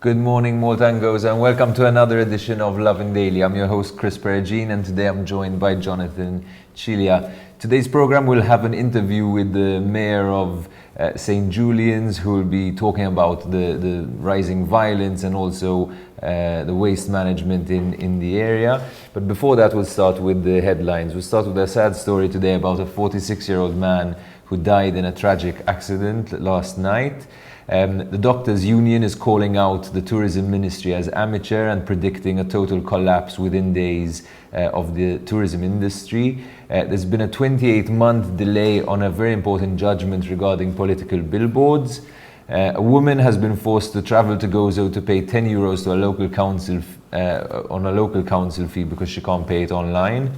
Good morning, Malta and Gozo, and welcome to another edition of Lovin Daily. I'm your host, Chris Perugine, and today I'm joined by Jonathan Chilia. Today's program will have an interview with the mayor of St. Julian's, who will be talking about the rising violence and also the waste management in the area. But before that, we'll start with the headlines. We'll start with a sad story today about a 46-year-old man who died in a tragic accident last night. The doctors' union is calling out the tourism ministry as amateur and predicting a total collapse within days of the tourism industry. There's been a 28-month delay on a very important judgment regarding political billboards. A woman has been forced to travel to Gozo to pay 10 euros to a local council on a local council fee because she can't pay it online.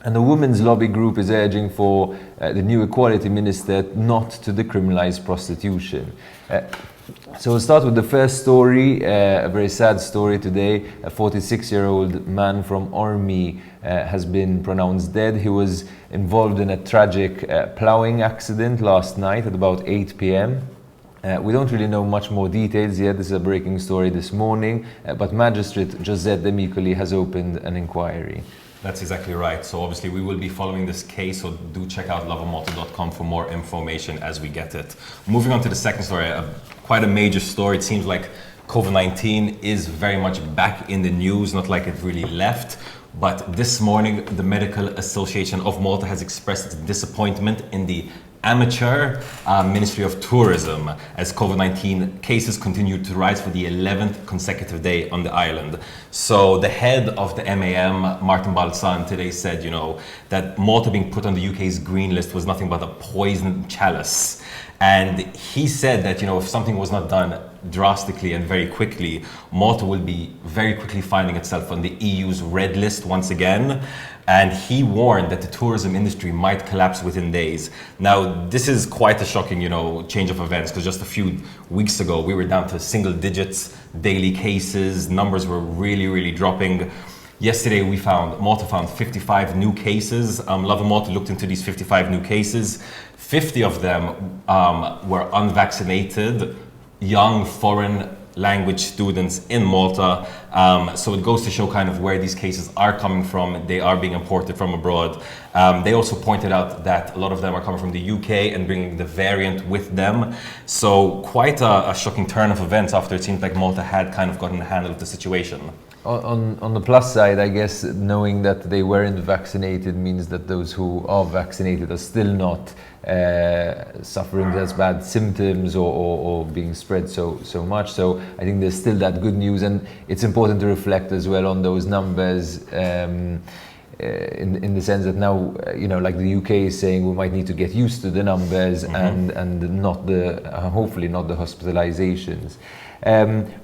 And the women's lobby group is urging for the new equality minister not to decriminalize prostitution. So we'll start with the first story, a very sad story today. A 46-year-old man from Ormi has been pronounced dead. He was involved in a tragic ploughing accident last night at about 8 p.m. We don't really know much more details yet. This is a breaking story this morning, but Magistrate Josette Demicoli has opened an inquiry. That's exactly right. So obviously we will be following this case, so do check out lovinmalta.com for more information as we get it. Moving on to the second story, quite a major story. It seems like COVID-19 is very much back in the news, not like it really left. But this morning, the Medical Association of Malta has expressed its disappointment in the amateur Ministry of Tourism as COVID-19 cases continue to rise for the 11th consecutive day on the island. So the head of the MAM, Martin Balzan, today said, that Malta being put on the UK's green list was nothing but a poisoned chalice. And he said that, if something was not done drastically and very quickly, Malta will be very quickly finding itself on the EU's red list once again. And he warned that the tourism industry might collapse within days. Now, this is quite a shocking, change of events, because just a few weeks ago, we were down to single digits daily cases. Numbers were really, really dropping. Yesterday, Malta found 55 new cases. Lovin Malta looked into these 55 new cases. 50 of them were unvaccinated, young foreign language students in Malta. So it goes to show kind of where these cases are coming from. They are being imported from abroad. They also pointed out that a lot of them are coming from the UK and bringing the variant with them. So quite a shocking turn of events after it seemed like Malta had kind of gotten a handle of the situation. On the plus side, I guess knowing that they weren't vaccinated means that those who are vaccinated are still not suffering as bad symptoms or being spread so much. So I think there's still that good news, and it's important to reflect as well on those numbers in the sense that now, like the UK is saying, we might need to get used to the numbers and not hopefully not the hospitalizations.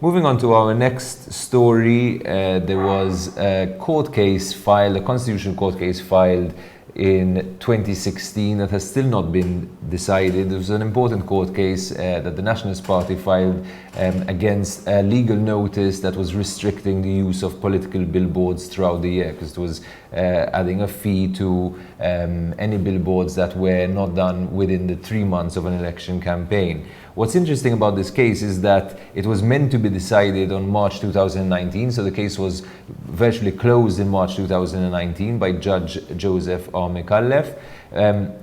Moving on to our next story, there was a constitutional court case filed in 2016 that has still not been decided. It was an important court case that the Nationalist Party filed against a legal notice that was restricting the use of political billboards throughout the year, because it was adding a fee to any billboards that were not done within the 3 months of an election campaign. What's interesting about this case is that it was meant to be decided on March 2019, so the case was virtually closed in March 2019 by Judge Joseph R. McAuliffe.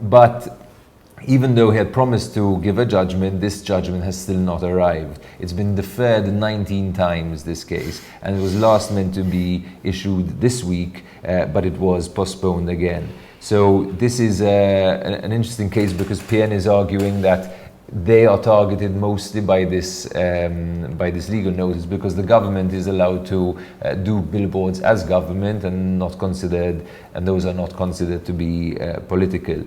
But even though he had promised to give a judgment, this judgment has still not arrived. It's been deferred 19 times, this case, and it was last meant to be issued this week, but it was postponed again. So this is an interesting case because PN is arguing that they are targeted mostly by this legal notice because the government is allowed to do billboards as government and those are not considered to be political.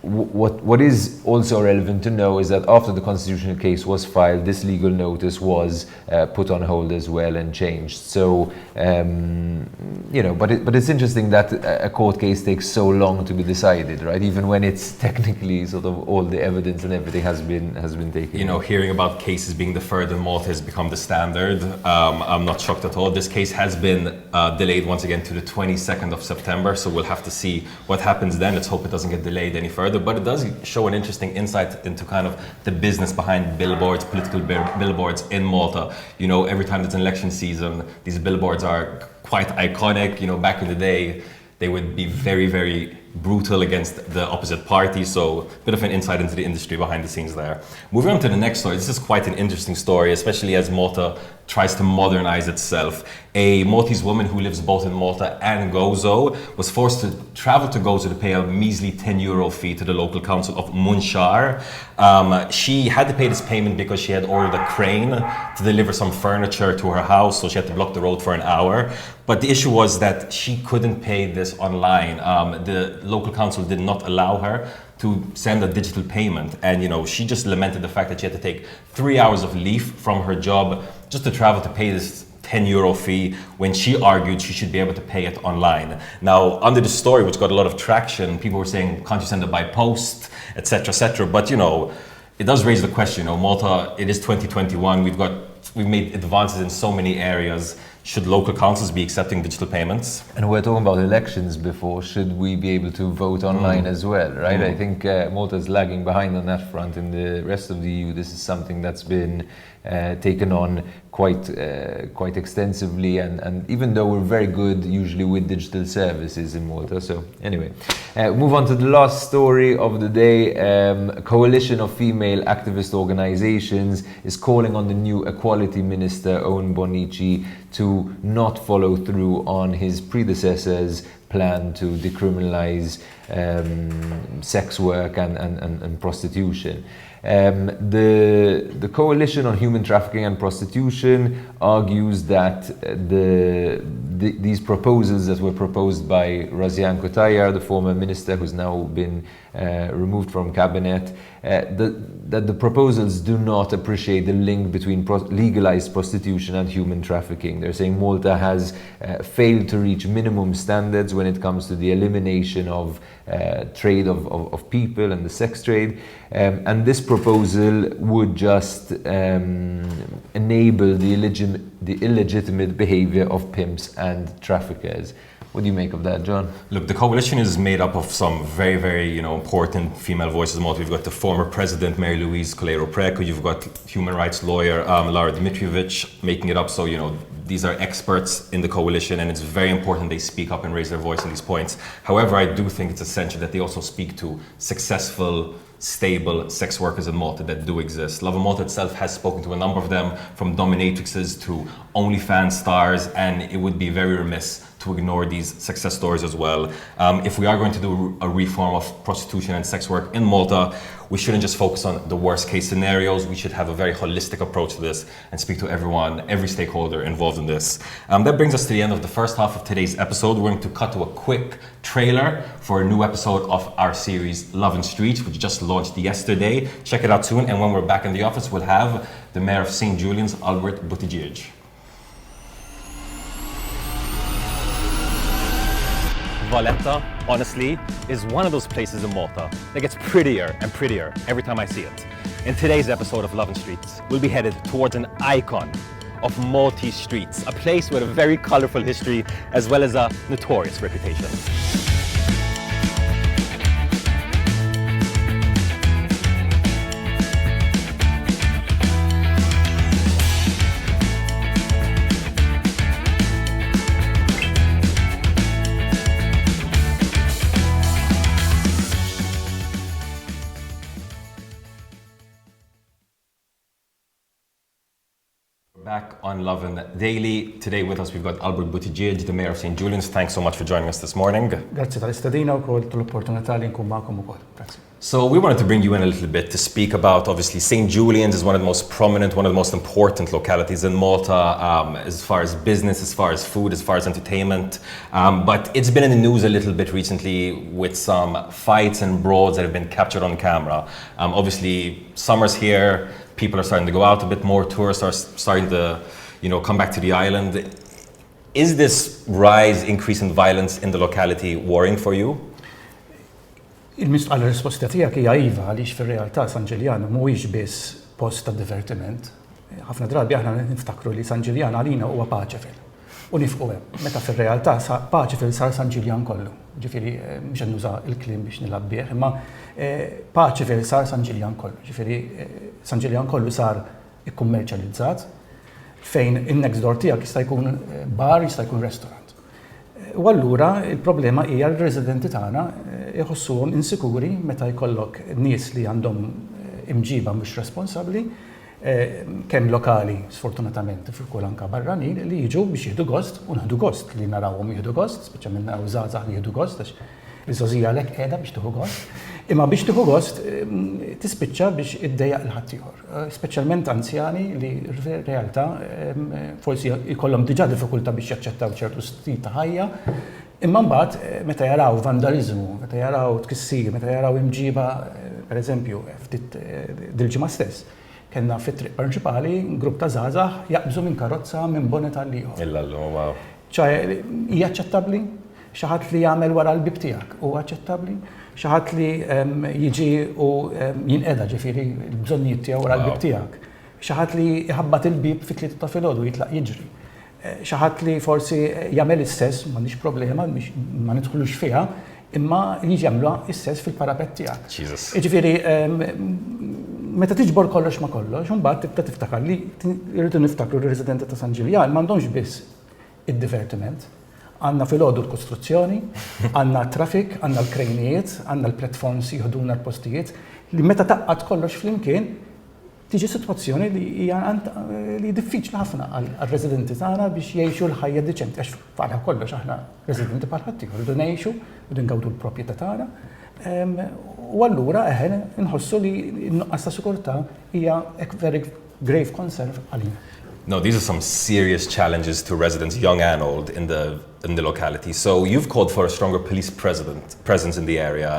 What is also relevant to know is that after the constitutional case was filed, this legal notice was put on hold as well and changed. So, but it's interesting that a court case takes so long to be decided, right? Even when it's technically sort of all the evidence and everything has been taken. Hearing about cases being deferred in Malta has become the standard. I'm not shocked at all. This case has been delayed once again to the 22nd of September, so we'll have to see what happens then. Let's hope it doesn't get delayed any further. But it does show an interesting insight into kind of the business behind billboards, political billboards in Malta. You know, every time it's an election season, these billboards are quite iconic. You know, back in the day, they would be very, very brutal against the opposite party. So a bit of an insight into the industry behind the scenes there. Moving on to the next story. This is quite an interesting story, especially as Malta tries to modernize itself. A Maltese woman who lives both in Malta and Gozo was forced to travel to Gozo to pay a measly €10 fee to the local council of Munshar. She had to pay this payment because she had ordered a crane to deliver some furniture to her house, so she had to block the road for an hour. But the issue was that she couldn't pay this online. The local council did not allow her to send a digital payment, and you know, she just lamented the fact that she had to take 3 hours of leave from her job just to travel to pay this €10 fee when she argued she should be able to pay it online. Now, under the story, which got a lot of traction, people were saying, can't you send it by post, etc., etc. But you know, it does raise the question. You know, Malta, it is 2021. We've made advances in so many areas. Should local councils be accepting digital payments? And we're talking about elections before. Should we be able to vote online as well, right? I think Malta is lagging behind on that front. In the rest of the EU, this is something that's been taken on quite extensively, and even though we're very good usually with digital services in Malta. So anyway, move on to the last story of the day. A coalition of female activist organizations is calling on the new Equality Minister, Owen Bonici, to not follow through on his predecessor's plan to decriminalize sex work and prostitution. The Coalition on Human Trafficking and Prostitution argues that these proposals that were proposed by Razian Kutayar, the former minister who's now been removed from cabinet, that the proposals do not appreciate the link between legalized prostitution and human trafficking. They're saying Malta has failed to reach minimum standards when it comes to the elimination of trade of people and the sex trade, and this proposal would just enable the illegitimate behavior of pimps and traffickers. What do you make of that, John? Look, the coalition is made up of some very, very, important female voices in Malta. You've got the former president, Mary Louise Colero-Preco. You've got human rights lawyer, Lara Dimitrievich, making it up. So, these are experts in the coalition, and it's very important they speak up and raise their voice on these points. However, I do think it's essential that they also speak to successful, stable sex workers in Malta that do exist. Lovin Malta itself has spoken to a number of them, from dominatrixes to OnlyFans stars, and it would be very remiss to ignore these success stories as well. If we are going to do a reform of prostitution and sex work in Malta, we shouldn't just focus on the worst case scenarios. We should have a very holistic approach to this and speak to everyone, every stakeholder involved in this. That brings us to the end of the first half of today's episode. We're going to cut to a quick trailer for a new episode of our series Lovin Streets, which just launched yesterday. Check it out soon, and when we're back in the office, we'll have the mayor of St. Julian's, Albert Buttigieg. Valletta, honestly, is one of those places in Malta that gets prettier and prettier every time I see it. In today's episode of Lovin Streets, we'll be headed towards an icon of Maltese streets, a place with a very colorful history as well as a notorious reputation. Back on Lovin Daily. Today with us we've got Albert Buttigieg, the mayor of St. Julian's. Thanks so much for joining us this morning. Grazie tal-istadina u kol tal-opportunità li nkun magħkom ukoll. Grazie. So we wanted to bring you in a little bit to speak about, obviously, St. Julian's is one of the most prominent, one of the most important localities in Malta, as far as business, as far as food, as far as entertainment. But it's been in the news a little bit recently with some fights and brawls that have been captured on camera. Obviously, summer's here. People are starting to go out a bit more. Tourists are starting to, come back to the island. Is this increase in violence in the locality worrying for you? Il-mistqal risposta tiegħek hija iva għaliex fir-realtà San Ġiljan mhuwiex biss post ta' divertiment. Ħafna drabi aħna niftakru li San Ġiljan għalina huwa paċe fil. u nifqu hemm. Meta fir-realtà paċi fil-sar San Julian kollu. Ġifieri mhux qed nuża l-kliem biex nilgħab bih, imma paċi fil-sar San Julian kollu. Ġifieri San Julian kollu sar ikkummerċjalizzat fejn in-next door tiegħek jista' jkun bar, jista' jkun restorant. U allura il-problema hija l-residenti tagħna jħossuhom insikuri meta jkollok nies li għandhom imġiba mhux responsabbli, kemm lokali sfortunatament fil-kull anke barranin li jiġu biex jieħdu gost u naħdu gost li narawhom jieħdu gost, speċjalment naraw żgħażagħ li jieħdu gost għax il-żożija lek qiegħda biex tieħu gost. Imma biex tieħu gost tispiċċa biex iddejjaq il ħadd ieħor, speċjalment anzjani li realtà forsi jkollhom diġà diffikultà biex jaċċettaw ċertu stil ta' ħajja. Imma mbagħad meta jaraw vandaliżmu, meta jaraw tkissir, meta jaraw imġiba, pereżempju ftit dil-ġimgħa stess, kellna fit-triq prinċipali grupp ta' żgħażagħ jaqbżu minn karozza minn bonet għal ieħor. Wow. ċaj hija aċċettabbli? Xi ħadd li jagħmel wara l-bib tiegħek huwa aċċettabbli? Xi ħadd li jiġi u jinqeda ġifieri l-bżonnijiet tiegħu wara l-bib tiegħek. Xi ħadd li jħabbat il-bib fit-tlieta ta' filgħodu jitlaq jiġri. Xi ħadd li forsi jagħmel is-sess m'għandix problema ma nidħlux fiha, imma jiġi jagħmluha is-sess fil-parapett tiegħek. Jiġifieri meta tiġbor kollox ma kollox, imbagħad tibda tiftakar li rridu niftakru r-residenti ta' San Julian m'għandhomx biss id-divertiment. Għandna filgħodu l-kostruzzjoni, għandna traffic, għandna l-krejnijiet, għandna l-platforms jieħduna l-postijiet li meta taqqad kollox flimkien tiġi sitwazzjoni li hija diffiċli ħafna għal-residenti tagħna biex jgħixu l-ħajja diċenti għax bħala kollox aħna residenti bħal ħadd ieħor rridu ngħixu, rridu ngawdu l-proprjetà tagħna. U allura nħossu li n-nuqqas ta' sikurtà hija very grave concern għalina. No, these are some serious challenges to residents, young and old, in the locality. So you've called for a stronger police presence in the area.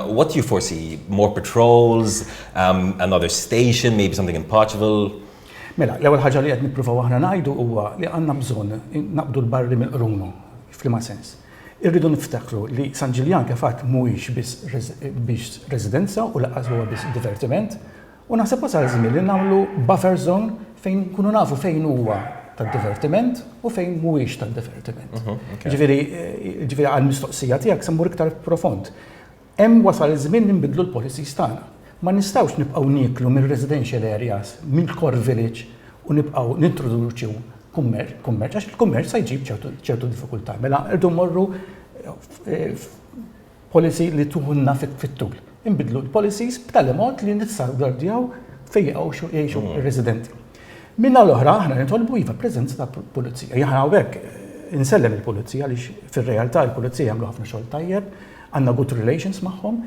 What do you foresee? More patrols, another station, maybe something in Portugal? Mela, l-ewwel ħaġa li qed nippruvaw aħna ngħidu huwa li għandna bżonn naqbdu l-barri mill-qrunu f'liema sens. Irridu niftakru li San Julian kif għadd mhuwiex biss residenza u laqqas huwa biss divertiment u naħseb wasal żmien li nagħmlu buffer zone fejn kunu nafu fejn huwa tad-divertiment u fejn mhuwiex tad-divertiment. Ġifieri għall-mistoqsija tiegħek se mmur iktar profond. Hemm wasal iż-żmien nbidlu l-policies tagħna. Ma nistgħux nibqgħu nieklu mill-residential areas, mill-core village u nibqgħu nintroduċu kummerċ għax il-kummerċ se jġib ċertu diffikultà. Mela rridu mmorru policy li tuħunna fit-tul. Inbidlu l-policies b'tali mod li nistgħu fejn jgħixu ir-residenti. Minna l-oħra, aħna nitolbu iva preżenza ta' pulizija. Jaħna hawnhekk insellem il-pulizija għaliex fir-realtà il-pulizija jagħmlu ħafna xogħol tajjeb, għandna good relations magħhom.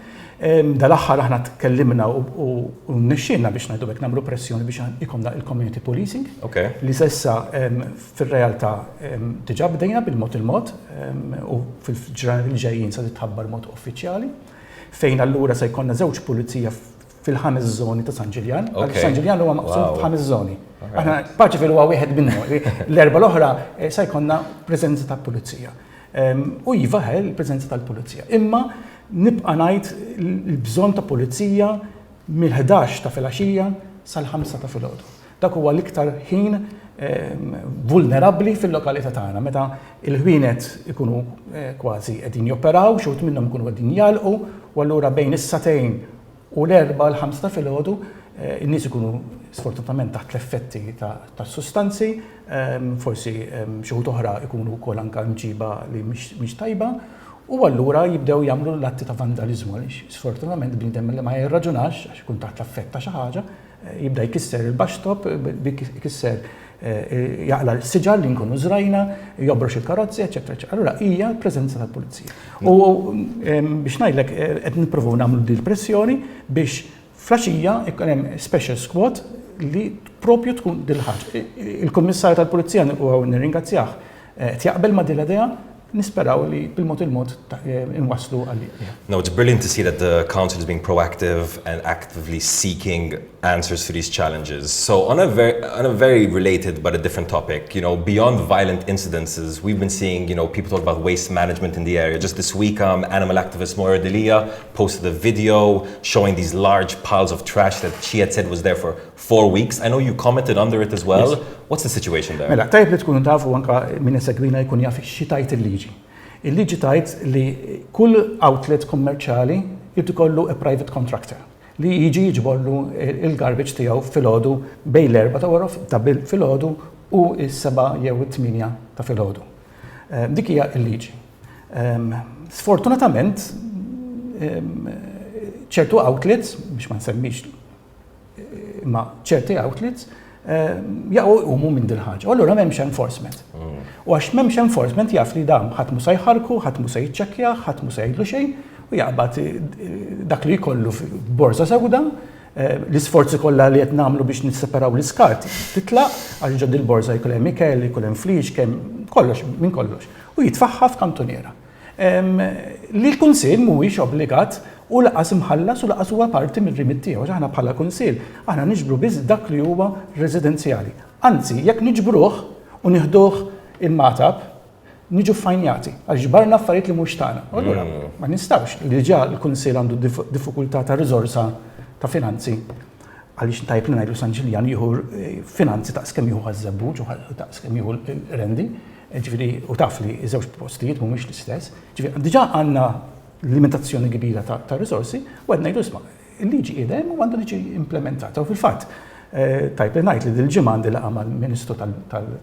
Dal-aħħar aħna tkellimna u nixxielna biex ngħidu hekk nagħmlu pressjoni biex ikomna il-community policing. Li s'issa fir-realtà diġà bdejna bil-mod il-mod u fil-ġranet li ġejjin se titħabbar mod uffiċjali fejn allura se jkollna żewġ pulizija fil-5 żoni ta' San Julian. San Julian huwa maqsum f'5 żoni. Aħna paċi fil-huwa wieħed minnhom. L-erba' l-oħra se jkollna preżenza ta' pulizija. U iva il-preżenza tal-pulizija. Imma nibqa' ngħid l-bżonn ta' pulizija mill-11 ta' filgħaxija sal-5 ta' filgħodu. Dak huwa l-iktar ħin vulnerabbli fil-lokalità tagħna meta il-ħwienet ikunu kważi qegħdin joperaw, xi wħud minnhom ikunu qegħdin jalqu u allura bejn is-satejn u l-4 l-5 ta' filgħodu in-nies ikunu sfortunatament taħt l-effetti ta' sustanzi, forsi xi wħud oħra ikunu wkoll anke mġiba li mhix tajba, u allura jibdew jagħmlu l-atti ta' vandaliżmu għaliex sfortunatament bniedem li ma jirraġunax għax ikun taħt l-effett ta' xi ħaġa, jibda jkisser il-baxtop, jkisser jaqla l-siġar li nkunu żrajna, jobrox il-karozzi, eċetera. Allura hija l-preżenza tal-pulizija. U biex ngħidlek qed nippruvaw nagħmlu din pressjoni biex flaxija ikun hemm special squad li propju tkun dil ħaġa. Il-Kummissarju tal-Pulizija u nirringrazzjah qed jaqbel ma' din l-idea nisperaw li bil-mod inwaslu għalli. No, it's brilliant to see that the council is being proactive and actively seeking answers for these challenges. So on a very related but a different topic, beyond violent incidences, we've been seeing, people talk about waste management in the area. Just this week, animal activist Moira Delia posted a video showing these large piles of trash that she had said was there for 4 weeks. I know you commented under it as well. Yes. What's the situation there? Mela, tajb li tkunu tafu anka minn segwina jkun jaf xi tajt il-liġi. Il-liġi tajt li kull outlet kommerċjali jrid ikollu a private contractor li jiġi jiġborlu il-garbage tiegħu filgħodu bejn l-4 ta' filgħodu u s-7 jew it-8 ta' filgħodu. Dik hija l-liġi. Sfortunatament ċertu outlets, biex ma nsemmix ma ċerti outlets, jaqgħu minn din ħaġa. U allura m'hemmx enforcement. U għax m'hemmx enforcement jaf li dam ħadd mhux se jħarku, ħadd mhux se jiċċekkja, ħadd mhux se jgħidlu xejn u jaqbad dak li jkollu borsa sewda, l-isforzi kollha li qed nagħmlu biex nisseparaw l-iskart titlaq għax ġod il-borsa jkun hemm ikel, jkun hemm flix, kemm kollox minn kollox. U jitfaħħa f'kantoniera. Li l-Kunsill mhuwiex obbligat u laqas imħallas u laqas huwa parti mir-remit tiegħu. Aħna bħala kunsill aħna niġbru biss dak li huwa residenzjali. Anzi, jekk niġbruh u nieħduh il-matab, niġu fajnjati għax ġbarna affarijiet li mhux tagħna. Allura ma nistgħux li ġa l-kunsill għandu diffikultà ta' riżorsa ta' finanzi għaliex tajb li ngħidu San Ġiljan jieħu finanzi ta' skemm jieħu għaż-żabbuġ u ta' skemm jieħu l-rendi, ġifieri u taf li żewġ postijiet mhumiex l-istess. Ġifieri diġà għandna limitazzjoni kbira ta' risorsi, u għed ngħidu isma' il-liġi idem u għandu liġi implementata. U fil-fatt, tajb li ngħid li dil-ġimgħa għandi laqgħa mal-Ministru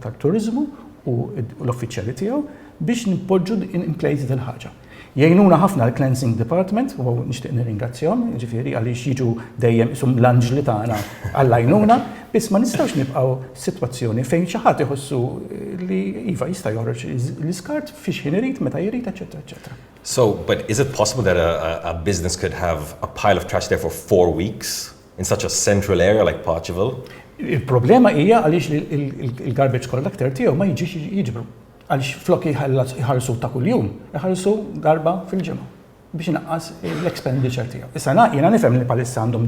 tal-Turiżmu u l-uffiċjali tiegħu biex nippoġġu in place dil-ħaġa. Jgħinuna ħafna l-Cleansing Department u nixtieq nirringrazzjahom, ġifieri għaliex jiġu dejjem isum l-anġli tagħna għall-għajnuna, biss ma nistgħux nibqgħu sitwazzjoni fejn xi ħadd iħossu li iva jista' joħroġ l-iskart fiex ħin irid, meta jrid, eċetera, eċetera. So, but is it possible that a business could have a pile of trash there for 4 weeks in such a central area like Parcheville? Il-problema hija għaliex il-garbage collector tiegħu ma jiġix jiġbru. Għaliex flok jħallsu ta' kuljum, jħallsu darba fil-ġimgħa biex inaqqas l-expenditure tiegħu. Issa jiena nifhem li palissa għandhom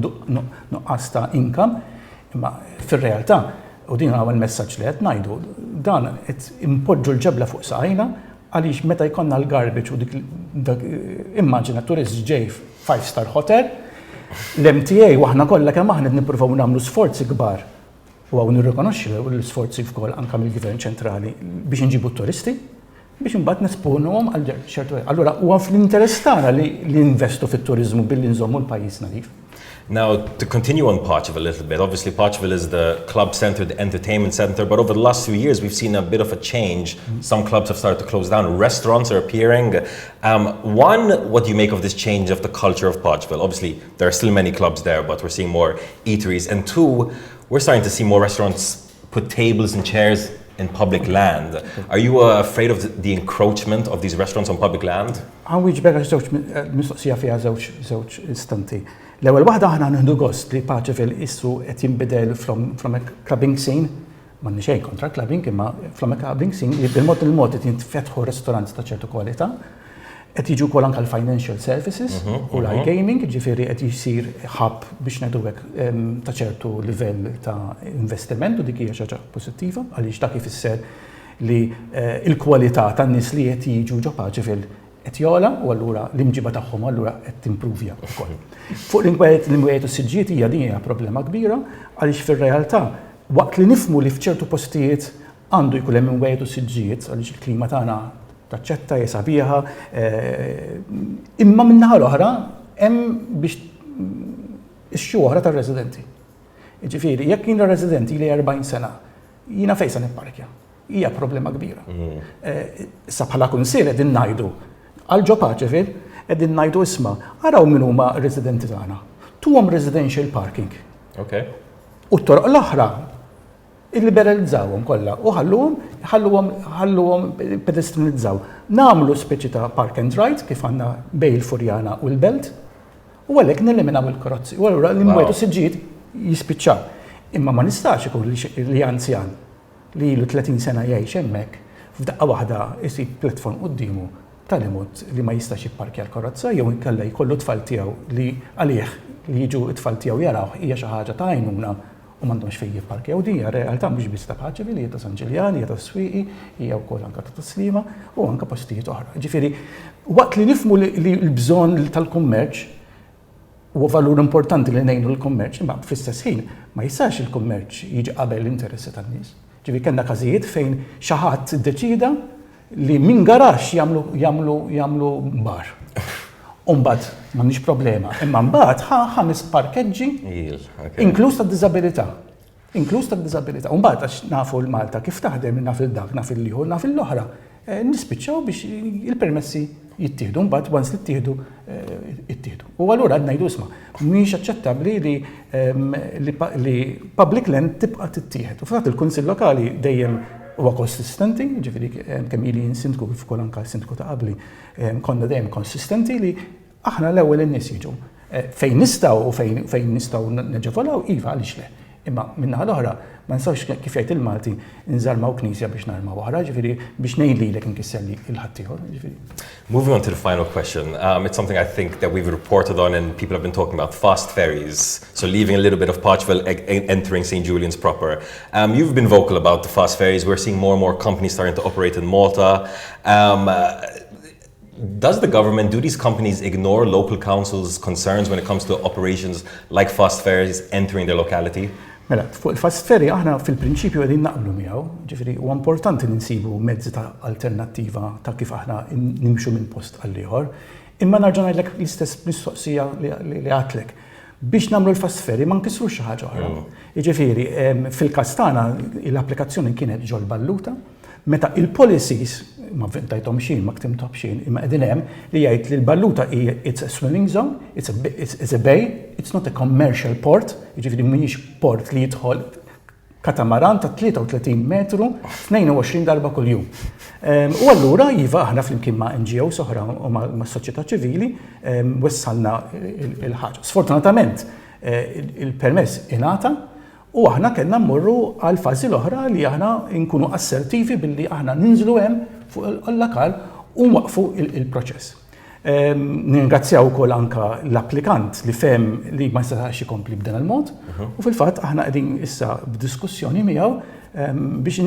nuqqas ta' income, imma fir-realtà u din huwa l-messaġġ li qed ngħidu, dan qed impoġġu l-ġebla fuq saqajna għaliex meta jkollna l-garbage u dik immaġina turist ġej 5-star hotel, l-MTA u aħna kollha kemm aħna nippruvaw nagħmlu sforzi kbar u għaw nirrikonoxxi l-sforzi f'kol anke mill-Gvern ċentrali biex nġibu t-turisti biex imbagħad nesponuhom għal ċertu. Allura huwa fl-interess tagħna li investu fit-turiżmu billi nżommu l-pajjiż nadif. Now, to continue on Parcheville a little bit, obviously Parcheville is the club center, the entertainment center, but over the last few years we've seen a bit of a change. Some clubs have started to close down, restaurants are appearing. One, what do you make of this change of the culture of Parcheville? Obviously, there are still many clubs there, but we're seeing more eateries. And two, we're starting to see more restaurants put tables and chairs in public land. Are you afraid of the encroachment of these restaurants on public land? Għawieġ bega żewġ mistoqsija fiha żewġ istanti. L-ewwel waħda aħna nieħdu gost li Parcheville issu qed jinbidel from a clubbing scene, m'għandni xejn kontra clubbing, imma from a clubbing scene li bil-mod il-mod qed jinfetħu ristoranti ta' ċertu kwalità, qed jiġu wkoll anke l-financial services u l-gaming, ġifieri qed jsir hub biex ngħidu hekk ta' ċertu livell ta' investiment u dik hija xi ħaġa pożittiva għaliex dak ifisser li l-kwalità tan-nies li qed jiġu ġo Parcheville qed jola u allura l-imġiba tagħhom allura qed timprovja wkoll. Fuq l-imwiegħed u s-siġġiet hija din hija problema kbira għaliex fir-realtà waqt li nifhmu li f'ċertu postijiet għandu jkun hemm imwiegħed u s-siġġiet għaliex il-klima tagħna taċċetta hija sabiħa, imma min-naħa l-oħra hemm biex ix-xi oħra tar-residenti. Jiġifieri jekk jiena residenti li 40 sena, jiena fejn se nipparkja. Hija problema kbira. Issa bħala kunsill qegħdin ngħidu għal ġo Parcheville qegħdin ngħidu isma' araw min huma residenti tagħna. Tuhom residential parking. Okay. U t-toroq l-oħra illiberalizzawhom kollha u ħalluhom pedestrianizzaw. Nagħmlu speċi ta' park and ride kif għandna bejn il-Furjana u l-Belt u għalhekk neliminaw il-karozzi. U allura l-imwiegħed u s-siġġiet jispiċċaw. Imma ma nistax ikun li anzjan li ilu 30 sena jgħix hemmhekk f'daqqa waħda isib platform qudiemu tal-imod li ma jistax jipparkja l-karozza jew inkella jkollu tfal tiegħu li għalih li jiġu t-tfal tiegħu jaraw hija xi ħaġa ta' għajnuna u m'għandhomx fejn jipparkjaw din hija realtà mhux biss ta' ċivili, ta' San Ġiljan, hija ta' Swieqi, hija wkoll anke ta' Taslima u anke postijiet oħra. Ġifieri waqt li nifhmu li l-bżonn tal-kummerċ huwa valur importanti li ngħinu l-kummerċ, imma fl-istess ħin ma jistax il-kummerċ jiġi qabel l-interessi tan-nies. Ġifieri kellna każijiet fejn xi ħadd iddeċida li min garax jagħmlu bar. Umbagħad m'għandniex problema, imma mbagħad ħames parkeġġi inkluż tad-diżabilità. Inkluż tad-diżabilità. Umbagħad għax nafu l-Malta kif taħdem naf il-dak, naf il-ieħor, naf il-oħra. Nispiċċaw biex il-permessi jittieħdu, mbagħad once li ttieħdu jittieħdu. U allura qed ngħidu isma' mhix aċċettabbli li public land tibqa' tittieħed. U f'għat il-Kunsill Lokali dejjem huwa konsistenti, ġifieri kemm ili sindku kif ukoll anke sindku ta' qabli konna dejjem konsistenti li aħna l-ewwel in-nies jiġu. Fejn nistgħu u fejn nistgħu neġevolaw iva għaliex le. Imma minnaħa l-oħra ma nistgħux kif jgħid il-Malti nżarmaw knisja biex narmaw oħra, ġifieri biex ngħidlilek inkisserli il-ħadd ieħor, ġifieri. Moving on to the final question, it's something I think that we've reported on and people have been talking about, fast ferries. So leaving a little bit of Parchville, entering St. Julian's proper. You've been vocal about the fast ferries. We're seeing more and more companies starting to operate in Malta. Does the government, do these companies ignore local councils' concerns when it comes to operations like fast ferries entering their locality? Mela, fuq il-fast ferry aħna fil-prinċipju għedin naqblu miegħu, ġifieri huwa importanti li nsibu mezzi ta' alternattiva ta' kif aħna nimxu minn post għal ieħor. Imma narġa' ngħidlek l-istess mistoqsija li għatlek. Biex nagħmlu l-fast ferry ma nkissrux xi ħaġa oħra. Jiġifieri fil-każ tagħna l-applikazzjoni kienet ġol Balluta, meta il-policies ma vvintajthom xejn, ma ktimtom xejn, imma qegħdin hemm li jgħid li l-Balluta it's a swimming zone, it's a bay, it's not a commercial port, jiġifieri mhijiex port li jidħol katamaran ta' 33 metru 22 darba kuljum. U allura iva aħna flimkien ma' NGOs oħra u ma' soċjetà ċivili wessalna il-ħaġa. Sfortunatament il-permess ingħata u aħna kellna mmorru għal fażi l-oħra li aħna nkunu assertivi billi aħna ninżlu hemm fuq il-lokal u waqfu il-proċess. Ningrazzjaw ukoll anke l-applikant li fehem li ma setax ikompli b'dan il-mod u fil-fatt aħna qegħdin issa b'diskussjoni miegħu biex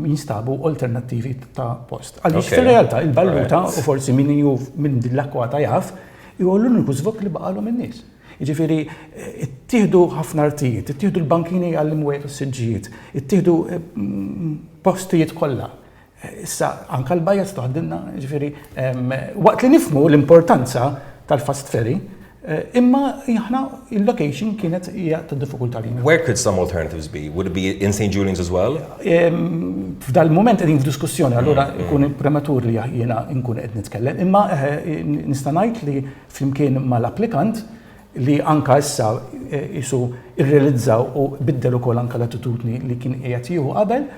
jinstabu alternattivi ta' post. Għaliex fil-realtà il-Balluta u forsi minn din l-akkwata jaf jgħollu l-uniku żvok li baqalhom in-nies. Jiġifieri ittieħdu ħafna artijiet, ittieħdu l-bankini għall-imwiet u s-siġġijiet, ittieħdu postijiet kollha. Issa anke l-bajja stoħdilna, jiġifieri waqt li nifhmu l-importanza tal-fast ferry, imma aħna il-location kienet hija ta' diffikultà lina. Where could some alternatives be? Would it be in St. Julian's as well? F'dal-moment qegħdin f'diskussjoni, allura ikun prematur li jiena nkun qed nitkellem, imma nista' ngħid li flimkien mal-applikant li anka issa isu irrealizzaw u biddel ukoll anka l-attitudni li kien qiegħed jieħu qabel,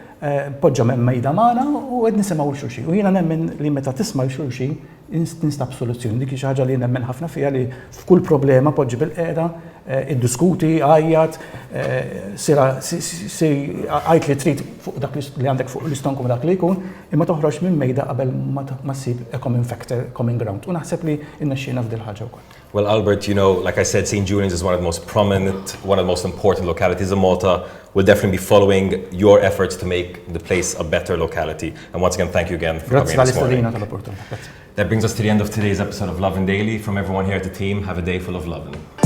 poġġa hemm mejda magħna u qed nisimgħu xulxin. U jiena nemmen li meta tisma' xulxin ninstab soluzzjoni. Dik xi ħaġa li nemmen ħafna fiha li f'kull problema poġġi bil-qiegħda, iddiskuti, għajjat, għajt li trid fuq dak li għandek fuq l-istonkum dak li jkun, imma toħroġ minn mejda qabel ma ssib a common factor, common ground. U naħseb li innexxiena f'dil ħaġa wkoll. Well, Albert, you know, like I said, St. Julian's is one of the most prominent, one of the most important localities in Malta. We'll definitely be following your efforts to make the place a better locality. And once again, thank you again for coming this morning. That brings us to the end of today's episode of Lovin Daily. From everyone here at the team, have a day full of lovin'.